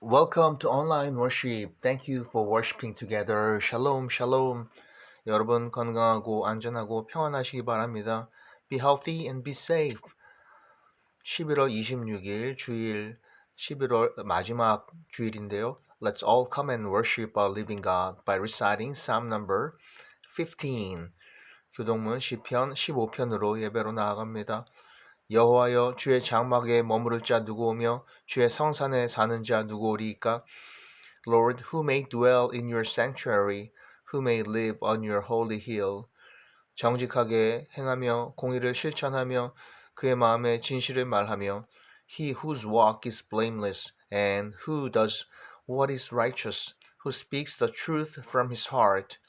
Welcome to online worship. Thank you for worshiping together. Shalom, shalom. 여러분 건강하고 안전하고 평안하시기 바랍니다. Be healthy and be safe. 11월 26일 주일 11월 마지막 주일인데요. Let's all come and worship our living God by reciting Psalm number 15. 교동문 시편 15편으로 예배로 나아갑니다. 여호와여 주의 장막에 머무를 자 누구오며 주의 성산에 사는 자 누구오리이까? Lord, who may dwell in your sanctuary, who may live on your holy hill. 정직하게 행하며 공의를 실천하며 그의 마음에 진실을 말하며 He whose walk is blameless and who does what is righteous, who speaks the truth from his heart.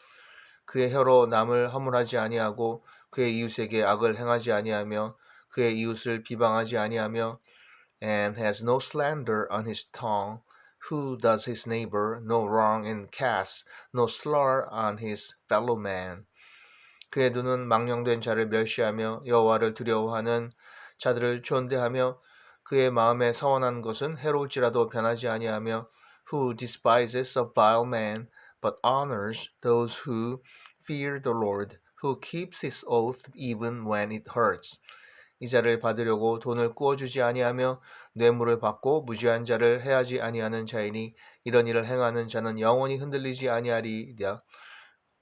그의 혀로 남을 허물하지 아니하고 그의 이웃에게 악을 행하지 아니하며 그의 이웃을 비방하지 아니하며 and has no slander on his tongue, who does his neighbor no wrong and casts no slur on his fellow man. 그의 눈은 망령된 자를 멸시하며 여호와를 두려워하는 자들을 존대하며 그의 마음에 서원한 것은 해로울지라도 변하지 아니하며 who despises a vile man but honors those who fear the Lord, who keeps his oath even when it hurts. 이 자를 받으려고 돈을 꾸어주지 아니하며 뇌물을 받고 무지한 자를 해하지 아니하는 자이니 이런 일을 행하는 자는 영원히 흔들리지 아니하리라.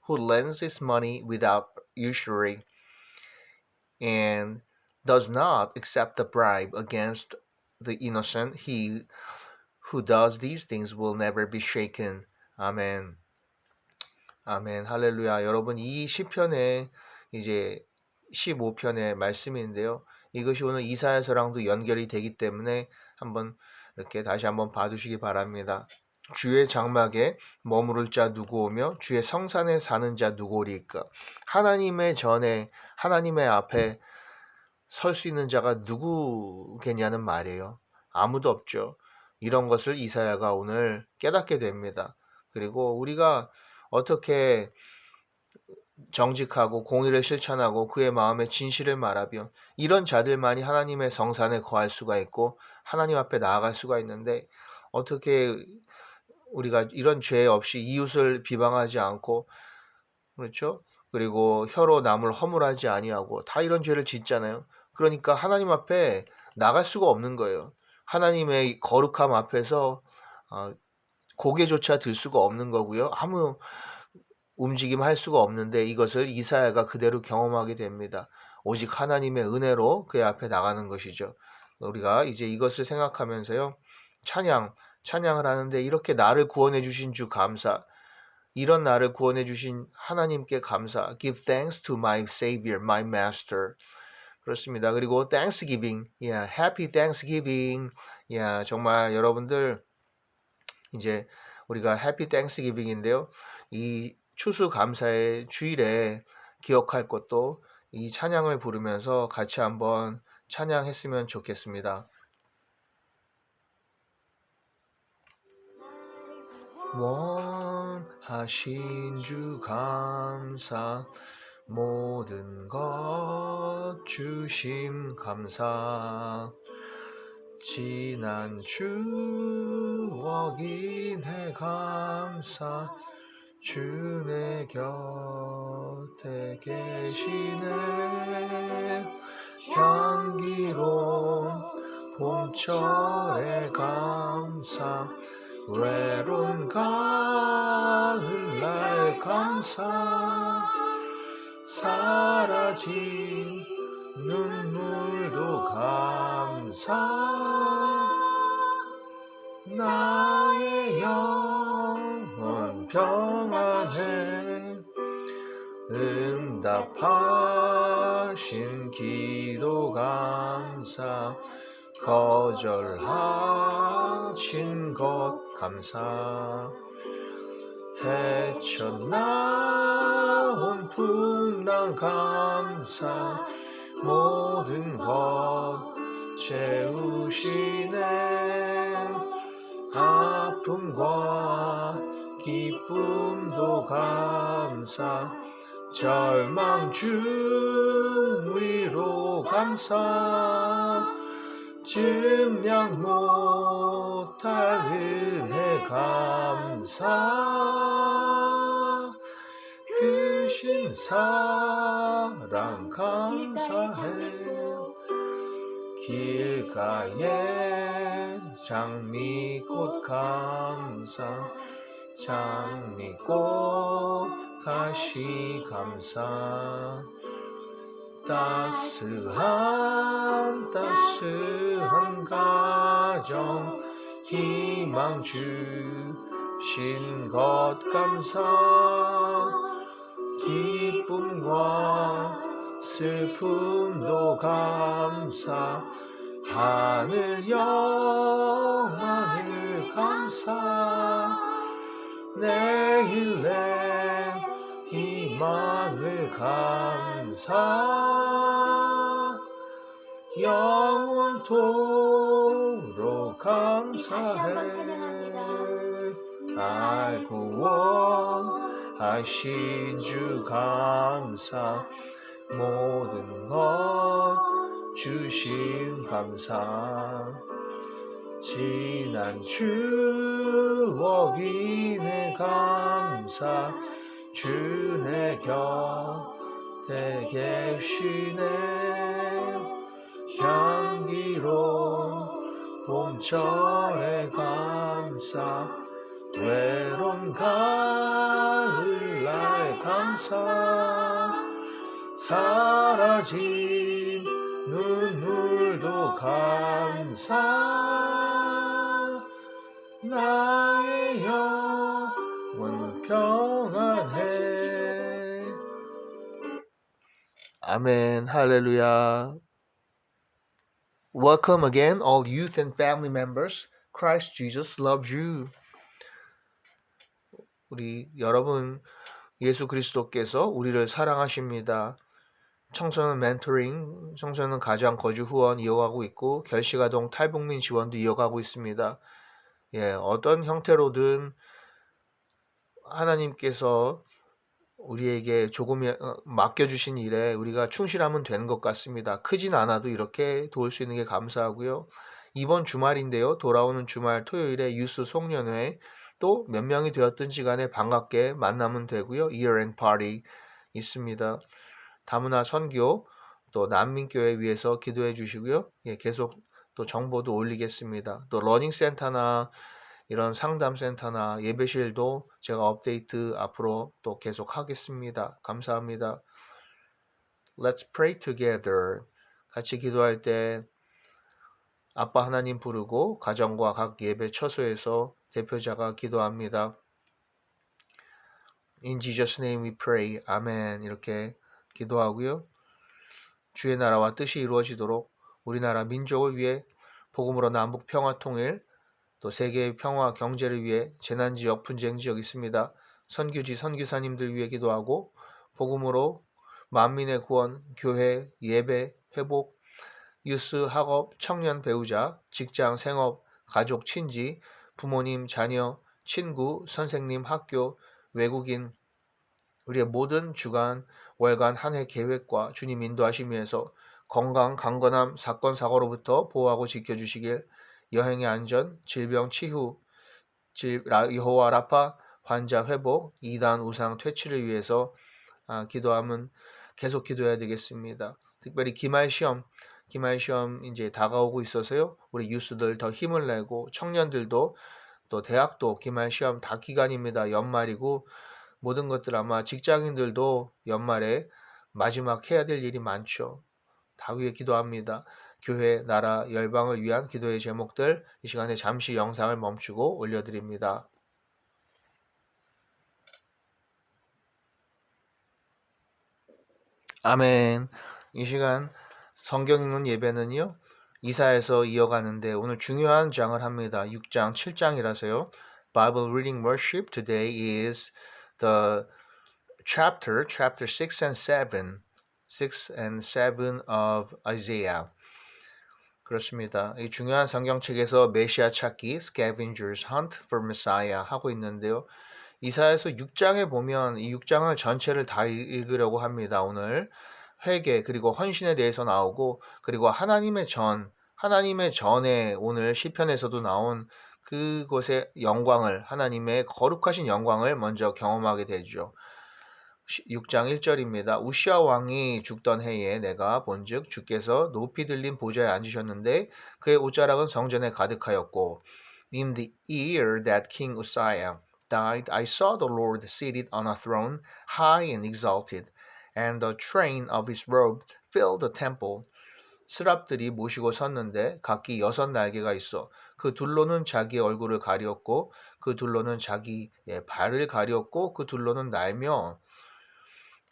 Who lends his money without usury and does not accept the bribe against the innocent. He who does these things will never be shaken. 아멘. 아멘. 할렐루야. 여러분 이 시편의 이제 15편의 말씀인데요. 이것이 오늘 이사야서랑도 연결이 되기 때문에 한번 이렇게 다시 한번 봐두시기 바랍니다. 주의 장막에 머무를 자 누구 오며 주의 성산에 사는 자 누구리까? 하나님의 전에 하나님의 앞에 설 수 있는 자가 누구겠냐는 말이에요. 아무도 없죠. 이런 것을 이사야가 오늘 깨닫게 됩니다. 그리고 우리가 어떻게 정직하고 공의를 실천하고 그의 마음에 진실을 말하며 이런 자들만이 하나님의 성산에 거할 수가 있고 하나님 앞에 나아갈 수가 있는데 어떻게 우리가 이런 죄 없이 이웃을 비방하지 않고 그렇죠? 그리고 혀로 남을 허물하지 아니하고 다 이런 죄를 짓잖아요. 그러니까 하나님 앞에 나갈 수가 없는 거예요. 하나님의 거룩함 앞에서 고개조차 들 수가 없는 거고요. 아무 움직임 할 수가 없는데 이것을 이사야가 그대로 경험하게 됩니다. 오직 하나님의 은혜로 그의 앞에 나가는 것이죠. 우리가 이제 이것을 생각하면서요. 찬양을 하는데 이렇게 나를 구원해 주신 주 감사. 이런 나를 구원해 주신 하나님께 감사. Give thanks to my savior, my master. 그렇습니다. 그리고 Thanksgiving. Happy Thanksgiving. 정말 여러분들 이제 우리가 Happy Thanksgiving인데요. 이 추수감사의 주일에 기억할 것도 이 찬양을 부르면서 같이 한번 찬양했으면 좋겠습니다. 원하신 주 감사 모든 것 주심 감사 지난 추억 인해 감사 주 내 곁에 계시네 향기로운 봄철의 감사 외로운 가을날 감사 사라진 눈물도 감사 나의 영혼 평안해 응답하신 기도 감사 거절하신 것 감사 헤쳐나온 풍랑 감사 모든 것 채우시네 아픔과 기쁨도 감사 절망 중 위로 감사 증량 못할 은혜 감사 크신 사랑 감사해 길가에 장미꽃 감사 장미꽃 가시 감사 따스한 가정 희망 주신 것 감사 기쁨과 슬픔도 감사 하늘 영광을 감사 내일의 희망을 감사 영원토록 감사해 날 구원하신 주 감사 모든 것 주심 감사 지난 추억이네 감사 주내 곁에 계시네 향기로운 봄철의 감사 외로운 가을날 감사 사라진 눈물도 감사 나의 영혼 평안해 아멘 할렐루야 Welcome again all youth and family members. Christ Jesus loves you. 우리 여러분 예수 그리스도께서 우리를 사랑하십니다. 청소년 멘토링, 청소년 가정 거주 후원 이어가고 있고 결식아동 탈북민 지원도 이어가고 있습니다. 어떤 형태로든 하나님께서 우리에게 조금 맡겨주신 일에 우리가 충실하면 되는 것 같습니다. 크진 않아도 이렇게 도울 수 있는 게 감사하고요. 이번 주말인데요. 돌아오는 주말 토요일에 유스 송년회 또 몇 명이 되었든지 간에 반갑게 만나면 되고요. Year-end party 있습니다. 다문화 선교 또 난민교회 위해서 기도해 주시고요. 계속 또 정보도 올리겠습니다. 또 러닝센터나 이런 상담센터나 예배실도 제가 업데이트 앞으로 또 계속 하겠습니다. 감사합니다. Let's pray together. 같이 기도할 때 아빠 하나님 부르고 가정과 각 예배 처소에서 대표자가 기도합니다. In Jesus' name we pray. 아멘. 이렇게 기도하고요. 주의 나라와 뜻이 이루어지도록 우리나라 민족을 위해 복음으로 남북 평화 통일 또 세계의 평화 경제를 위해 재난지역 분쟁지역 있습니다. 선교지 선교사님들 위해 기도하고 복음으로 만민의 구원, 교회, 예배, 회복, 유스, 학업, 청년, 배우자, 직장, 생업, 가족, 친지, 부모님, 자녀, 친구, 선생님, 학교, 외국인 우리의 모든 주간, 월간 한 해 계획과 주님 인도하심 위해서 건강, 강건함, 사건, 사고로부터 보호하고 지켜주시길 여행의 안전, 질병 치유, 여호와 라파, 환자 회복, 이단 우상 퇴치를 위해서 기도하면 계속 기도해야 되겠습니다. 특별히 기말 시험 이제 다가오고 있어서요. 우리 유스들 더 힘을 내고 청년들도 또 대학도 기말 시험 다 기간입니다. 연말이고 모든 것들 아마 직장인들도 연말에 마지막 해야 될 일이 많죠. 다 위해 기도합니다. 교회, 나라, 열방을 위한 기도의 제목들 이 시간에 잠시 영상을 멈추고 올려드립니다. 아멘. 이 시간 성경 읽는 예배는요. 이사야에서 이어가는데 오늘 중요한 장을 합니다. 6장, 7장이라서요. Bible reading worship today is the chapter 6 and 7. 6 and 7 of Isaiah. 그렇습니다. 이 중요한 성경책에서 메시아 찾기, Scavengers Hunt for Messiah 하고 있는데요. 이사야서 6장에 보면 이 6장을 전체를 다 읽으려고 합니다. 오늘 회개 그리고 헌신에 대해서 나오고 그리고 하나님의 전, 하나님의 전에 오늘 시편에서도 나온 그곳의 영광을 하나님의 거룩하신 영광을 먼저 경험하게 되죠. 6장 1절입니다. 우시아 왕이 죽던 해에 내가 본즉 주께서 높이 들린 보좌에 앉으셨는데 그의 옷자락은 성전에 가득하였고 In the year that King Uzziah died, I saw the Lord seated on a throne, high and exalted, and the train of his robe filled the temple. 스랍들이 모시고 섰는데 각기 6날개가 있어 그 둘로는 자기의 얼굴을 가리었고 그 둘로는 자기의 발을 가리었고 그 둘로는 날며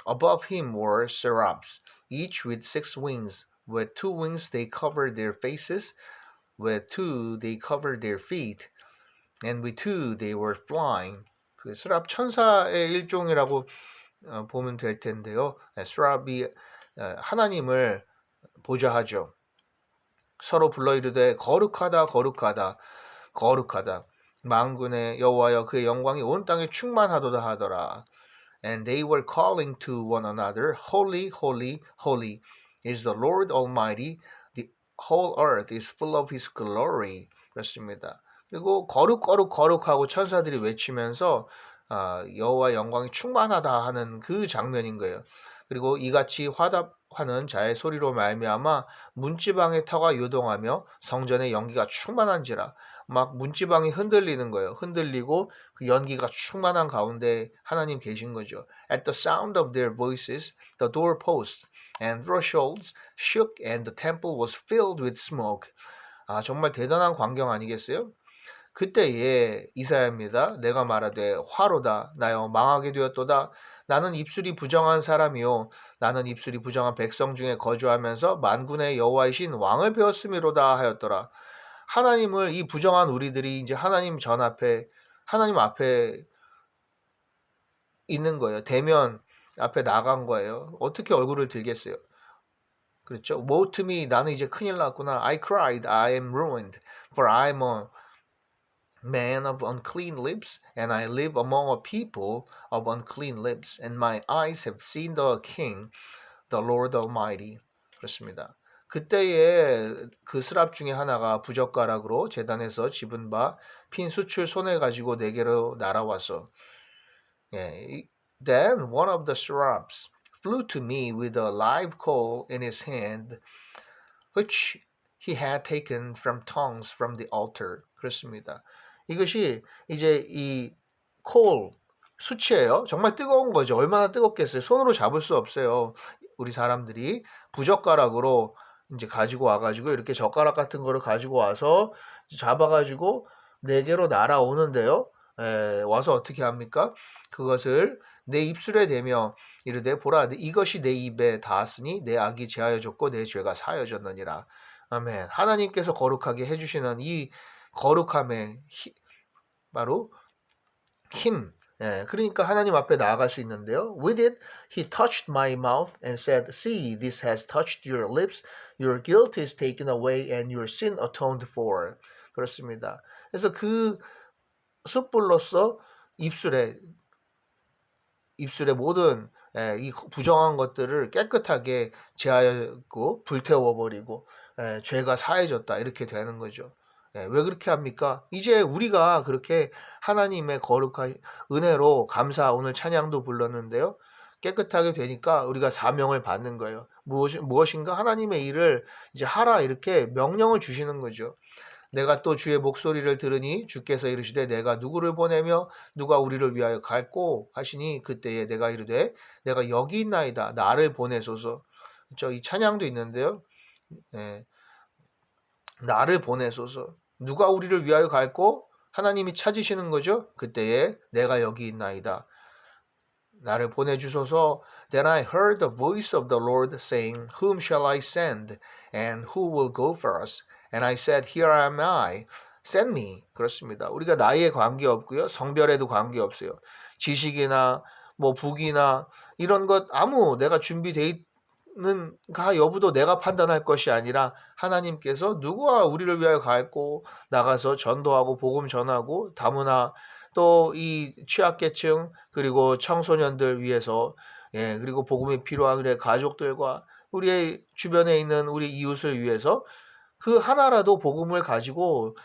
Above him were seraphs, each with 6 wings. With 2 wings they covered their faces, with 2 they covered their feet, and with 2 they were flying. 그 스랍 천사의 일종이라고 보면 될 텐데요. 스랍이 하나님을 보좌하죠. 서로 불러 이르되 거룩하다 거룩하다 거룩하다 만군의 여호와여 그의 영광이 온 땅에 충만하도다 하더라. And they were calling to one another, Holy, holy, holy is the Lord Almighty. The whole earth is full of His glory. 그렇습니다. 그리고 거룩 거룩 거룩하고 천사들이 외치면서 여호와 영광이 충만하다 하는 그 장면인 거예요. 그리고 이같이 화답하는 자의 소리로 말미암아 문지방의 터가 요동하며 성전의 연기가 충만한지라. 막 문지방이 흔들리는 거예요. 흔들리고 그 연기가 충만한 가운데 하나님 계신 거죠. At the sound of their voices, the doorposts and thresholds shook and the temple was filled with smoke. 정말 대단한 광경 아니겠어요? 그때에 이사야입니다. 내가 말하되 화로다 나여 망하게 되었도다. 나는 입술이 부정한 사람이요 나는 입술이 부정한 백성 중에 거주하면서 만군의 여호와이신 왕을 배웠음이로다 하였더라. 하나님을 이 부정한 우리들이 이제 하나님 앞에 있는 거예요. 대면 앞에 나간 거예요. 어떻게 얼굴을 들겠어요? 그렇죠? Woe to me, 나는 이제 큰일 났구나. I cried, I am ruined, for I am a man of unclean lips, and I live among a people of unclean lips, and my eyes have seen the King, the Lord Almighty. 그렇습니다. 그때에 그 스랍 중에 하나가 부젓가락으로 제단에서 집은 바 핀 숯을 손에 가지고 내게로 날아와서 Then one of the seraphs flew to me with a live coal in his hand, which he had taken from tongues from the altar. 그렇습니다. 이것이 이제 이 숯이에요. 정말 뜨거운 거죠. 얼마나 뜨겁겠어요. 손으로 잡을 수 없어요. 우리 사람들이 부젓가락으로 이제 가지고 와가지고 이렇게 젓가락 같은 거를 가지고 와서 잡아가지고 내게로 날아오는데요. 와서 어떻게 합니까? 그것을 내 입술에 대며 이르되 보라 이것이 내 입에 닿았으니 내 악이 제하여졌고 내 죄가 사하여졌느니라. 아멘. 하나님께서 거룩하게 해주시는 이 거룩함의 바로 힘. 그러니까 하나님 앞에 나아갈 수 있는데요. With it, he touched my mouth and said, See, this has touched your lips. Your guilt is taken away and your sin atoned for. 그렇습니다. 그래서 그 숯불로서 입술에 모든 이 부정한 것들을 깨끗하게 제하였고 불태워버리고 죄가 사해졌다 이렇게 되는 거죠. 왜 그렇게 합니까? 이제 우리가 그렇게 하나님의 거룩한 은혜로 감사 오늘 찬양도 불렀는데요. 깨끗하게 되니까 우리가 사명을 받는 거예요. 무엇인가 하나님의 일을 이제 하라 이렇게 명령을 주시는 거죠. 내가 또 주의 목소리를 들으니 주께서 이르시되 내가 누구를 보내며 누가 우리를 위하여 갈꼬 하시니 그때에 내가 이르되 내가 여기 있나이다 나를 보내소서. 이 찬양도 있는데요. 나를 보내소서. 누가 우리를 위하여 갈꼬? 하나님이 찾으시는 거죠. 그때에 내가 여기 있나이다. 나를 보내주소서. Then I heard the voice of the Lord saying, Whom shall I send? And who will go for us? And I said, Here am I. Send me. 그렇습니다. 우리가 나이에 관계없고요. 성별에도 관계없어요. 지식이나 뭐 북이나 이런 것 아무 내가 준비돼 있는가 여부도 내가 판단할 것이 아니라 하나님께서 누구와 우리를 위하여 갈고 나가서 전도하고 복음 전하고 다문화 또 이 취약계층 그리고 청소년들 위해서 그리고 복음이 필요한 우리의 가족들과 우리의 주변에 있는 우리 이웃을 위해서 그 하나라도 복음을 가지고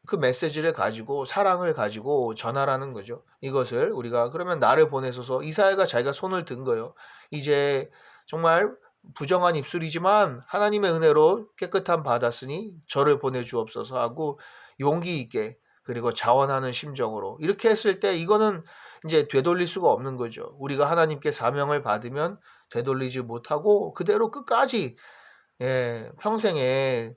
그 메시지를 가지고 사랑을 가지고 전하라는 거죠. 이것을 우리가 그러면 나를 보내소서 이사야가 자기가 손을 든 거예요. 이제 정말 부정한 입술이지만 하나님의 은혜로 깨끗한 받았으니 저를 보내주옵소서 하고 용기 있게 그리고 자원하는 심정으로 이렇게 했을 때 이거는 이제 되돌릴 수가 없는 거죠. 우리가 하나님께 사명을 받으면 되돌리지 못하고 그대로 끝까지 평생에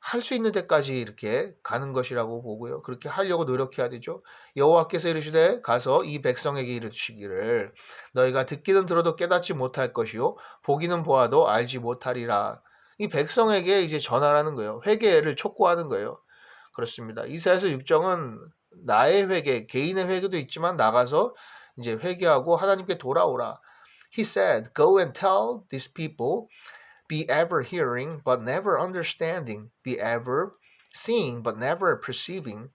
할 수 있는 데까지 이렇게 가는 것이라고 보고요. 그렇게 하려고 노력해야 되죠. 여호와께서 이르시되 가서 이 백성에게 이르시기를 너희가 듣기는 들어도 깨닫지 못할 것이요 보기는 보아도 알지 못하리라. 이 백성에게 이제 전하라는 거예요. 회개를 촉구하는 거예요. 그렇습니다. 이사야서 6장은 나의 회개, 개인의 회개도 있지만 나가서 이제 회개하고 하나님께 돌아오라. He said, "Go and tell these people be ever hearing but never understanding, be ever seeing but never perceiving."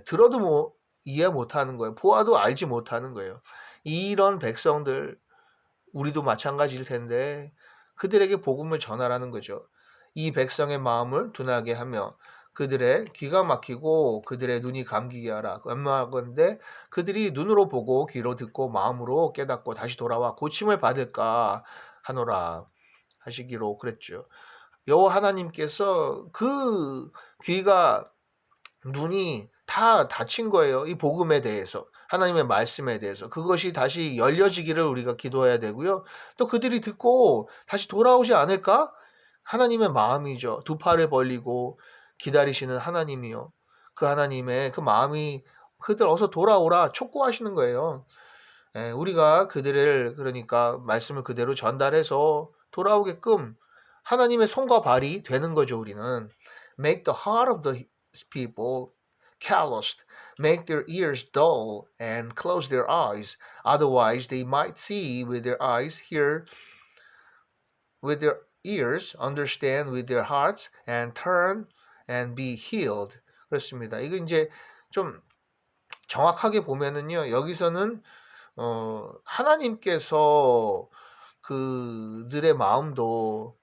들어도 뭐 이해 못하는 거예요. 보아도 알지 못하는 거예요. 이런 백성들 우리도 마찬가지일 텐데 그들에게 복음을 전하라는 거죠. 이 백성의 마음을 둔하게 하며 그들의 귀가 막히고 그들의 눈이 감기게 하라. 엄마건데 그들이 눈으로 보고 귀로 듣고 마음으로 깨닫고 다시 돌아와 고침을 받을까 하노라 하시기로 그랬죠. 여호와 하나님께서 그 귀가 눈이 다 닫힌 거예요. 이 복음에 대해서 하나님의 말씀에 대해서 그것이 다시 열려지기를 우리가 기도해야 되고요. 또 그들이 듣고 다시 돌아오지 않을까? 하나님의 마음이죠. 두 팔을 벌리고 기다리시는 하나님이요. 그 하나님의 그 마음이 그들 어서 돌아오라 촉구하시는 거예요. 우리가 그들을 그러니까 말씀을 그대로 전달해서 돌아오게끔 하나님의 손과 발이 되는 거죠. 우리는 make the heart of the people calloused, make their ears dull and close their eyes, otherwise they might see with their eyes, hear with their ears, understand with their hearts and turn and be healed. 그렇습니다. 이거 이제 좀 정확하게 보면은요. 여기서는 하나님께서 그들의 마음도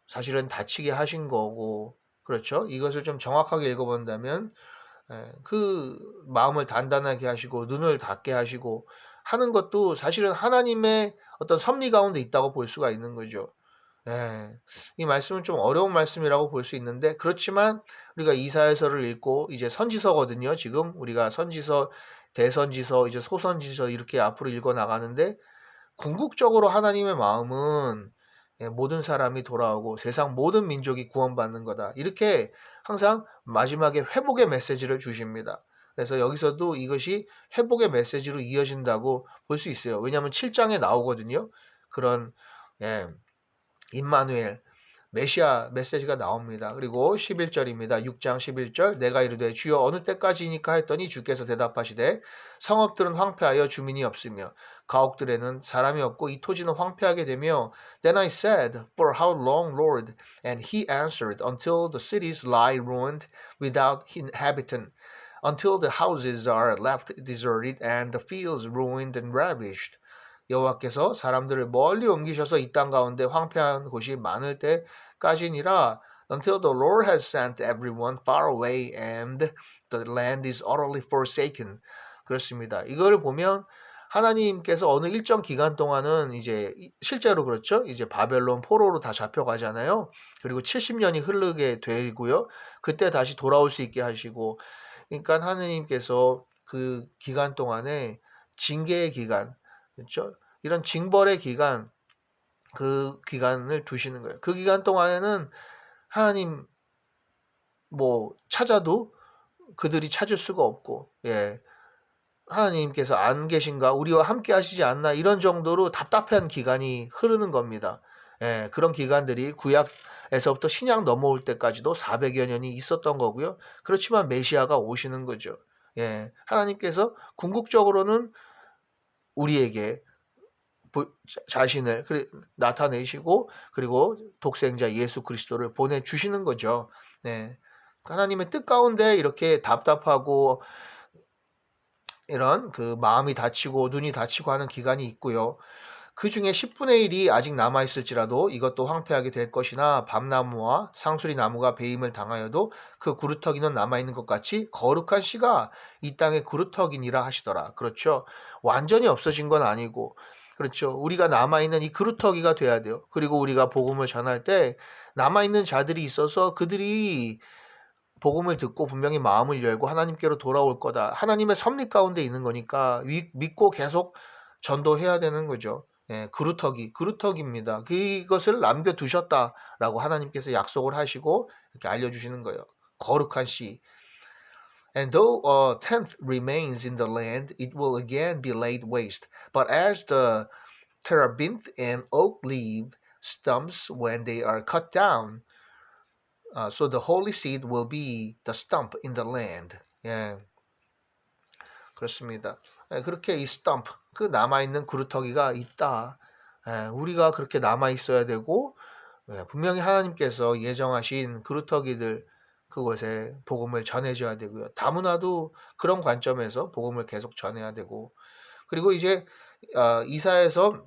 사실은 다치게 하신 거고 그렇죠. 이것을 좀 정확하게 읽어본다면 그 마음을 단단하게 하시고 눈을 닫게 하시고 하는 것도 사실은 하나님의 어떤 섭리 가운데 있다고 볼 수가 있는 거죠. 이 말씀은 좀 어려운 말씀이라고 볼 수 있는데 그렇지만 우리가 이사야서를 읽고 이제 선지서거든요. 지금 우리가 선지서, 대선지서, 이제 소선지서 이렇게 앞으로 읽어 나가는데 궁극적으로 하나님의 마음은 모든 사람이 돌아오고 세상 모든 민족이 구원받는 거다. 이렇게 항상 마지막에 회복의 메시지를 주십니다. 그래서 여기서도 이것이 회복의 메시지로 이어진다고 볼 수 있어요. 왜냐하면 7장에 나오거든요. 그런 임마누엘 메시아 메시지가 나옵니다. 그리고 11절입니다. 6장 11절 내가 이르되 주여 어느 때까지니까 했더니 주께서 대답하시되 성읍들은 황폐하여 주민이 없으며 가옥들에는 사람이 없고 이 토지는 황폐하게 되며 Then I said, For how long, Lord? And he answered, Until the cities lie ruined without inhabitant, until the houses are left deserted and the fields ruined and ravished. 여호와께서 사람들을 멀리 옮기셔서 이 땅 가운데 황폐한 곳이 많을 때까지니라 until the Lord has sent everyone far away and the land is utterly forsaken. 그렇습니다. 이걸 보면 하나님께서 어느 일정 기간 동안은 이제 실제로 그렇죠. 이제 바벨론 포로로 다 잡혀가잖아요. 그리고 70년이 흐르게 되고요. 그때 다시 돌아올 수 있게 하시고 그러니까 하나님께서 그 기간 동안에 징계의 기간 그렇죠? 이런 징벌의 기간, 그 기간을 두시는 거예요. 그 기간 동안에는 하나님 찾아도 그들이 찾을 수가 없고, 하나님께서 안 계신가, 우리와 함께 하시지 않나 이런 정도로 답답한 기간이 흐르는 겁니다. 그런 기간들이 구약에서부터 신약 넘어올 때까지도 400여 년이 있었던 거고요. 그렇지만 메시아가 오시는 거죠. 하나님께서 궁극적으로는 우리에게 자신을 나타내시고 그리고 독생자 예수 그리스도를 보내주시는 거죠. 하나님의 뜻 가운데 이렇게 답답하고 이런 그 마음이 다치고 눈이 다치고 하는 기간이 있고요. 그 중에 10분의 1이 아직 남아있을지라도 이것도 황폐하게 될 것이나 밤나무와 상수리 나무가 배임을 당하여도 그 구루터기는 남아있는 것 같이 거룩한 씨가 이 땅의 구루터기니라 하시더라. 그렇죠. 완전히 없어진 건 아니고, 그렇죠. 우리가 남아있는 이 구루터기가 돼야 돼요. 그리고 우리가 복음을 전할 때 남아있는 자들이 있어서 그들이 복음을 듣고 분명히 마음을 열고 하나님께로 돌아올 거다. 하나님의 섭리 가운데 있는 거니까 믿고 계속 전도해야 되는 거죠. 예, 그루터기입니다. 그것을 남겨두셨다라고 하나님께서 약속을 하시고 이렇게 알려주시는 거예요. 거룩한 씨. And though a tenth remains in the land, it will again be laid waste. But as the terebinth and oak leave stumps when they are cut down, so the holy seed will be the stump in the land. 예, 그렇습니다. 예, 그렇게 이 stump, 그 남아있는 구루터기가 있다. 예, 우리가 그렇게 남아있어야 되고, 예, 분명히 하나님께서 예정하신 구루터기들 그곳에 복음을 전해줘야 되고요. 다문화도 그런 관점에서 복음을 계속 전해야 되고, 그리고 이제 이사야에서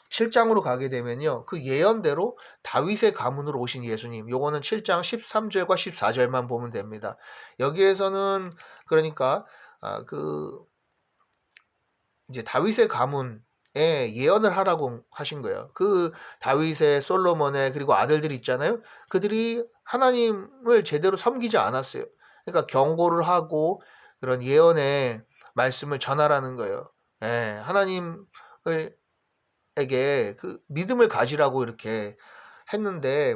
7장으로 가게 되면요. 그 예언대로 다윗의 가문으로 오신 예수님. 요거는 7장 13절과 14절만 보면 됩니다. 여기에서는 그러니까 이제 다윗의 가문에 예언을 하라고 하신 거예요. 그 다윗의 솔로몬의 그리고 아들들 있잖아요. 그들이 하나님을 제대로 섬기지 않았어요. 그러니까 경고를 하고 그런 예언의 말씀을 전하라는 거예요. 예, 하나님을 에게 그 믿음을 가지라고 이렇게 했는데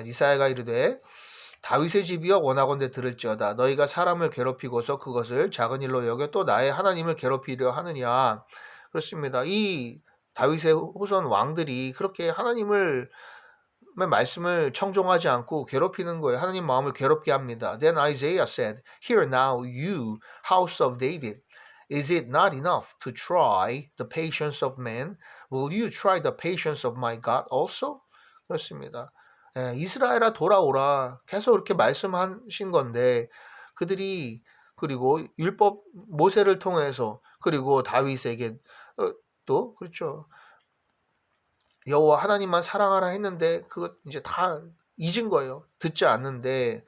이사야가 이르되 다윗의 집이여 원하건대 들을지어다 너희가 사람을 괴롭히고서 그것을 작은 일로 여겨 또 나의 하나님을 괴롭히려 하느냐. 그렇습니다. 이 다윗의 후손 왕들이 그렇게 하나님을 말씀을 청종하지 않고 괴롭히는 거예요. 하나님 마음을 괴롭게 합니다. Then Isaiah said, Hear now you house of David. Is it not enough to try the patience of man? Will you try the patience of my God also? 그렇습니다. 예, 이스라엘아 돌아오라. 계속 이렇게 말씀하신 건데 그들이 그리고 율법 모세를 통해서 그리고 다윗에게 또 그렇죠. 여호와 하나님만 사랑하라 했는데 그것 이제 다 잊은 거예요. 듣지 않는데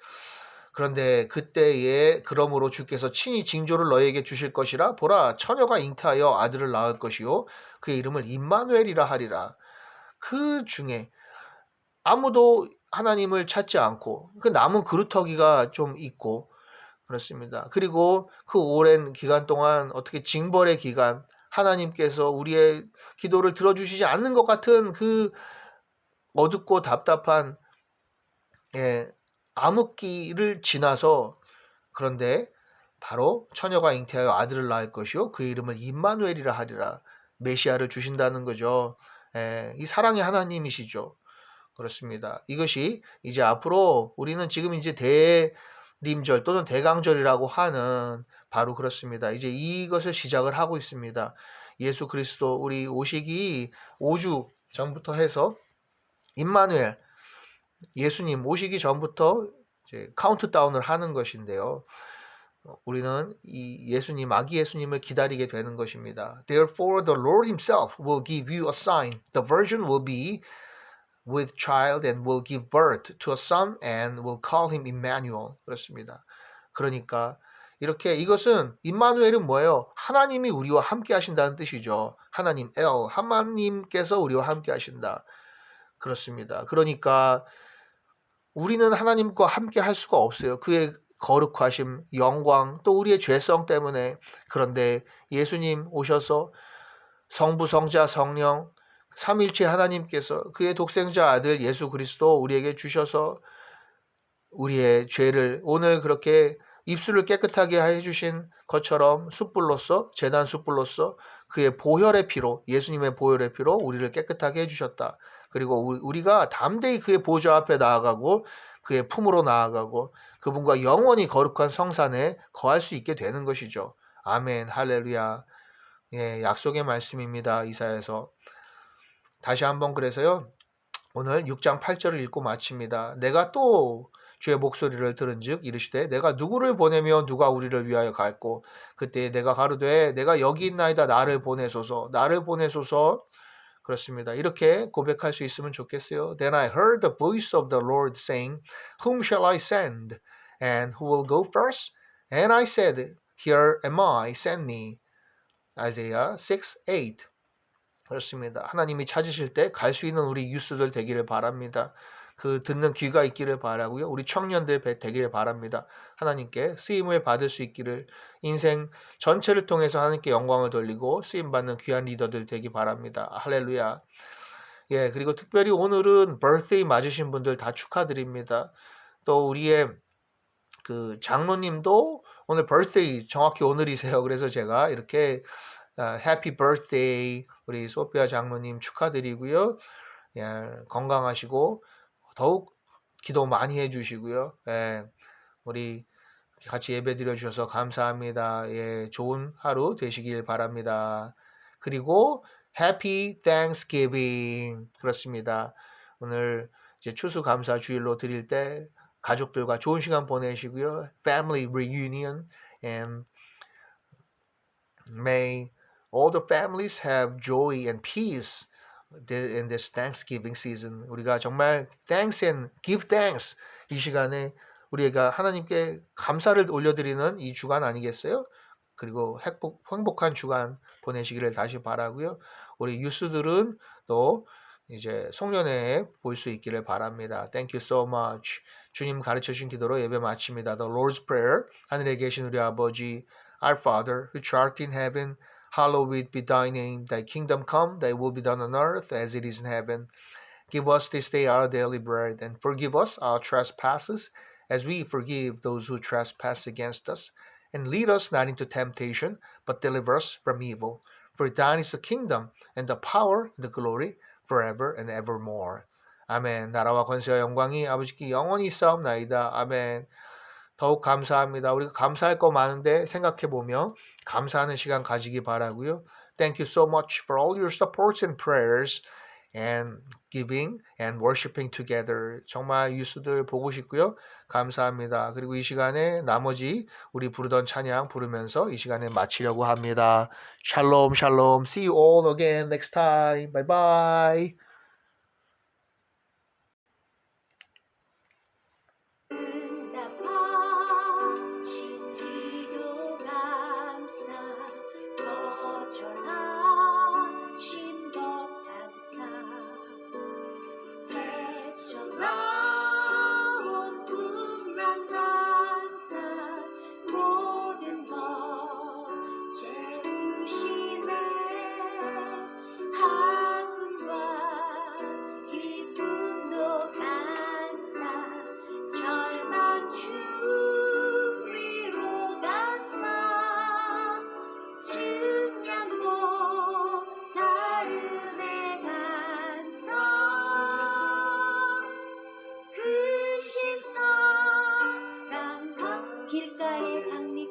그런데 그때에 그러므로 주께서 친히 징조를 너희에게 주실 것이라 보라 처녀가 잉태하여 아들을 낳을 것이요 그의 이름을 임마누엘이라 하리라. 그 중에 아무도 하나님을 찾지 않고 그 남은 그루터기가 좀 있고 그렇습니다. 그리고 그 오랜 기간 동안 어떻게 징벌의 기간 하나님께서 우리의 기도를 들어주시지 않는 것 같은 그 어둡고 답답한 암흑기를 지나서 그런데 바로 처녀가 잉태하여 아들을 낳을 것이요 그 이름을 임마누엘이라 하리라. 메시아를 주신다는 거죠. 이 사랑의 하나님이시죠. 그렇습니다. 이것이 이제 앞으로 우리는 지금 이제 대림절 또는 대강절이라고 하는 바로 그렇습니다. 이제 이것을 시작을 하고 있습니다. 예수 그리스도 우리 오시기 5주 전부터 해서 임마누엘 예수님 오시기 전부터 이제 카운트다운을 하는 것인데요. 우리는 이 예수님, 아기 예수님을 기다리게 되는 것입니다. Therefore, the Lord Himself will give you a sign. The virgin will be with child and will give birth to a son and will call him Emmanuel. 그렇습니다. 그러니까 이렇게 이것은 임마누엘은 뭐예요? 하나님이 우리와 함께 하신다는 뜻이죠. 하나님 엘, 하나님께서 우리와 함께 하신다. 그렇습니다. 그러니까 우리는 하나님과 함께 할 수가 없어요. 그의 거룩하심, 영광, 또 우리의 죄성 때문에. 그런데 예수님 오셔서 성부, 성자, 성령, 삼일체 하나님께서 그의 독생자 아들 예수 그리스도 우리에게 주셔서 우리의 죄를 오늘 그렇게 입술을 깨끗하게 해주신 것처럼 숯불로서 제단 숯불로서 그의 보혈의 피로 예수님의 보혈의 피로 우리를 깨끗하게 해주셨다. 그리고 우리가 담대히 그의 보좌 앞에 나아가고 그의 품으로 나아가고 그분과 영원히 거룩한 성산에 거할 수 있게 되는 것이죠. 아멘 할렐루야. 예, 약속의 말씀입니다. 이사야에서. 다시 한번 그래서요. 오늘 6장 8절을 읽고 마칩니다. 내가 또 주의 목소리를 들은즉 이르시되 내가 누구를 보내며 누가 우리를 위하여 갈고 그때 내가 가로되 내가 여기 있나이다 나를 보내소서 나를 보내소서. 그렇습니다. 이렇게 고백할 수 있으면 좋겠어요. Then I heard the voice of the Lord saying, Whom shall I send? And who will go first? And I said, Here am I, send me. Isaiah 6:8. 그렇습니다. 하나님이 찾으실 때 갈 수 있는 우리 유스들 되기를 바랍니다. 그 듣는 귀가 있기를 바라고요. 우리 청년들 되기를 바랍니다. 하나님께 쓰임을 받을 수 있기를 인생 전체를 통해서 하나님께 영광을 돌리고 쓰임받는 귀한 리더들 되기 바랍니다. 할렐루야. 예, 그리고 특별히 오늘은 birthday 맞으신 분들 다 축하드립니다. 또 우리의 그 장로님도 오늘 birthday 정확히 오늘이세요. 그래서 제가 이렇게 happy birthday 우리 소피아 장로님 축하드리고요. 예, 건강하시고 더욱 기도 많이 해주시고요. 예, 우리 같이 예배 드려주셔서 감사합니다. 예, 좋은 하루 되시길 바랍니다. 그리고 Happy Thanksgiving. 그렇습니다. 오늘 이제 추수감사 주일로 드릴 때 가족들과 좋은 시간 보내시고요. Family reunion and may all the families have joy and peace in this Thanksgiving season. 우리가 정말 thanks and give thanks 이 시간에 우리가 하나님께 감사를 올려드리는 이 주간 아니겠어요? 그리고 행복한 주간 보내시기를 다시 바라고요. 우리 유스들은 또 이제 송년회에 볼 수 있기를 바랍니다. Thank you so much. 주님 가르쳐 주신 기도로 예배 마칩니다. The Lord's Prayer. 하늘에 계신 우리 아버지 Our Father, who art in heaven, hallowed be thy name. Thy kingdom come, thy will be done on earth as it is in heaven. Give us this day our daily bread, and forgive us our trespasses, as we forgive those who trespass against us. And lead us not into temptation, but deliver us from evil. For thine is the kingdom, and the power, and the glory, forever and evermore. 아멘. 나라와 권세와 영광이 아버지께 영원히 있사옵나이다. 아멘. 더욱 감사합니다. 우리가 감사할 거 많은데 생각해보며 감사하는 시간 가지기 바라고요. Thank you so much for all your supports and prayers and giving and worshiping together. 정말 유스들 보고 싶고요. 감사합니다. 그리고 이 시간에 나머지 우리 부르던 찬양 부르면서 이 시간에 마치려고 합니다. 샬롬 샬롬. See you all again next time. Bye bye. 길가의 장미